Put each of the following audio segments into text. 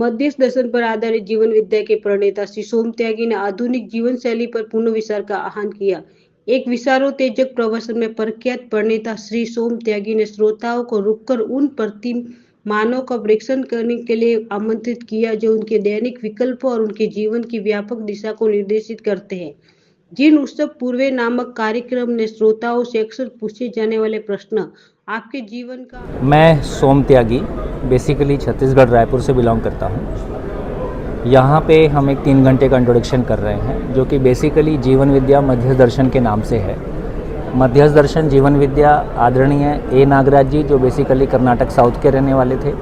मध्यस्थ दर्शन पर आधारित जीवन विद्या के प्रणेता श्री सोम त्यागी ने आधुनिक जीवन शैली पर पुनर्विचार का आह्वान किया। एक विचारोत्तेजक प्रवचन में प्रख्यात प्रणेता श्री सोम त्यागी ने श्रोताओं को रुककर उन प्रतिमानों का परीक्षण करने के लिए आमंत्रित किया जो उनके दैनिक विकल्पों और उनके जीवन की व्यापक दिशा को निर्देशित करते हैं। जिन उत्सव पूर्वे नामक कार्यक्रम ने श्रोताओं से अक्सर पूछे जाने वाले प्रश्न आपके जीवन का। मैं सोम त्यागी बेसिकली छत्तीसगढ़ रायपुर से बिलोंग करता हूँ। यहाँ पे हम एक 3 घंटे का इंट्रोडक्शन कर रहे हैं जो कि बेसिकली जीवन विद्या मध्यस्थ दर्शन के नाम से है। मध्यस्थ दर्शन जीवन विद्या आदरणीय ए नागराज जी जो बेसिकली कर्नाटक साउथ के रहने वाले थे,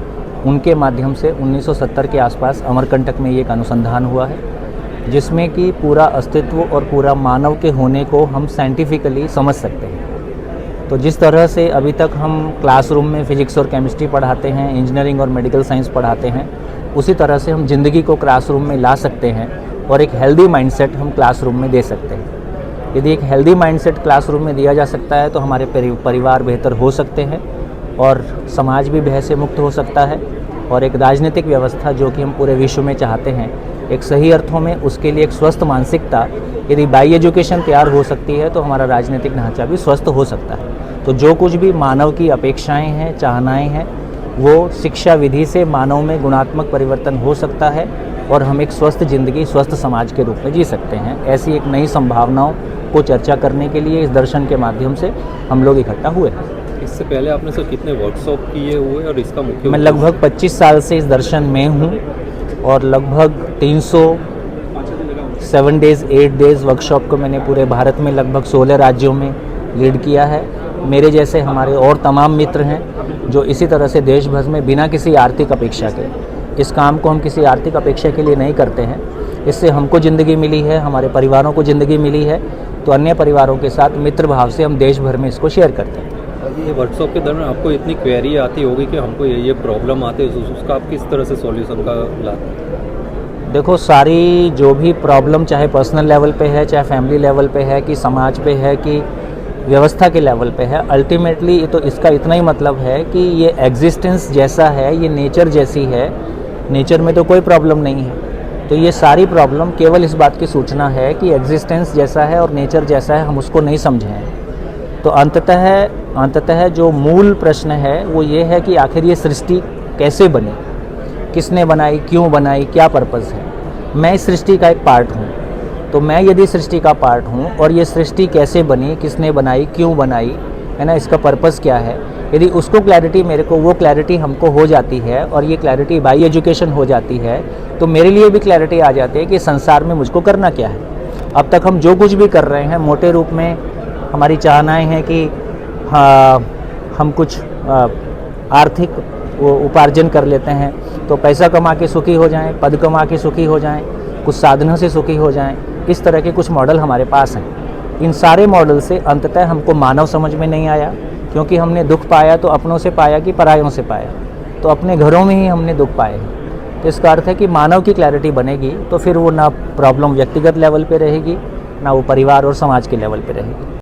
उनके माध्यम से 1970 के आसपास अमरकंटक में ये एक अनुसंधान हुआ है जिसमें कि पूरा अस्तित्व और पूरा मानव के होने को हम साइंटिफिकली समझ सकते हैं। तो जिस तरह से अभी तक हम क्लासरूम में फिजिक्स और केमिस्ट्री पढ़ाते हैं, इंजीनियरिंग और मेडिकल साइंस पढ़ाते हैं, उसी तरह से हम ज़िंदगी को क्लासरूम में ला सकते हैं और एक हेल्दी माइंडसेट हम क्लासरूम में दे सकते हैं। यदि एक हेल्दी माइंडसेट क्लासरूम में दिया जा सकता है तो हमारे परिवार बेहतर हो सकते हैं और समाज भी भय से मुक्त हो सकता है और एक राजनीतिक व्यवस्था जो कि हम पूरे विश्व में चाहते हैं, एक सही अर्थों में उसके लिए एक स्वस्थ मानसिकता यदि बाई एजुकेशन तैयार हो सकती है तो हमारा राजनीतिक ढांचा भी स्वस्थ हो सकता है। तो जो कुछ भी मानव की अपेक्षाएं हैं, चाहनाएं हैं, वो शिक्षा विधि से मानव में गुणात्मक परिवर्तन हो सकता है और हम एक स्वस्थ जिंदगी, स्वस्थ समाज के रूप में जी सकते हैं। ऐसी एक नई संभावनाओं को चर्चा करने के लिए इस दर्शन के माध्यम से हम लोग इकट्ठा हुए हैं। इससे पहले आपने सर कितने वर्कशॉप किए हुए और इसका मुख्य? मैं लगभग 25 साल से इस दर्शन में हूँ और लगभग 307 डेज़ 8 डेज़ वर्कशॉप को मैंने पूरे भारत में लगभग 16 राज्यों में लीड किया है। मेरे जैसे हमारे और तमाम मित्र हैं जो इसी तरह से देश भर में बिना किसी आर्थिक अपेक्षा के, इस काम को हम किसी आर्थिक अपेक्षा के लिए नहीं करते हैं, इससे हमको ज़िंदगी मिली है, हमारे परिवारों को ज़िंदगी मिली है, तो अन्य परिवारों के साथ मित्र भाव से हम देश भर में इसको शेयर करते हैं। ये वर्कशॉप के दौरान आपको इतनी क्वेरी आती होगी कि हमको ये प्रॉब्लम आती है, उसका आप किस तरह से सॉल्यूशन का लाते हैं? देखो, सारी जो भी प्रॉब्लम चाहे पर्सनल लेवल पे है, चाहे फैमिली लेवल पे है, कि समाज पे है, कि व्यवस्था के लेवल पे है, अल्टीमेटली ये तो इसका इतना ही मतलब है कि ये एग्जिस्टेंस जैसा है, ये नेचर जैसी है, नेचर में तो कोई प्रॉब्लम नहीं है। तो ये सारी प्रॉब्लम केवल इस बात की सूचना है कि एग्जिस्टेंस जैसा है और नेचर जैसा है, हम उसको नहीं समझे हैं। तो अंततः जो मूल प्रश्न है वो ये है कि आखिर ये सृष्टि कैसे बनी, किसने बनाई, क्यों बनाई, क्या पर्पज़ है। मैं इस सृष्टि का एक पार्ट हूँ, तो मैं यदि सृष्टि का पार्ट हूँ और ये सृष्टि कैसे बनी, किसने बनाई, क्यों बनाई, है ना, इसका पर्पज़ क्या है, यदि उसको क्लैरिटी, मेरे को वो क्लैरिटी हमको हो जाती है और ये क्लैरिटी बाई एजुकेशन हो जाती है, तो मेरे लिए भी क्लैरिटी आ जाती है कि संसार में मुझको करना क्या है। अब तक हम जो कुछ भी कर रहे हैं मोटे रूप में हमारी चाहनाएँ हैं कि हम कुछ आर्थिक उपार्जन कर लेते हैं, तो पैसा कमा के सुखी हो जाएं, पद कमा के सुखी हो जाएं, कुछ साधनों से सुखी हो जाएं, इस तरह के कुछ मॉडल हमारे पास हैं। इन सारे मॉडल से अंततः हमको मानव समझ में नहीं आया, क्योंकि हमने दुख पाया तो अपनों से पाया कि परायों से पाया, तो अपने घरों में ही हमने दुख पाए। तो इसका अर्थ है कि मानव की क्लैरिटी बनेगी तो फिर वो ना प्रॉब्लम व्यक्तिगत लेवल पे रहेगी, ना वो परिवार और समाज के लेवल पे रहेगी।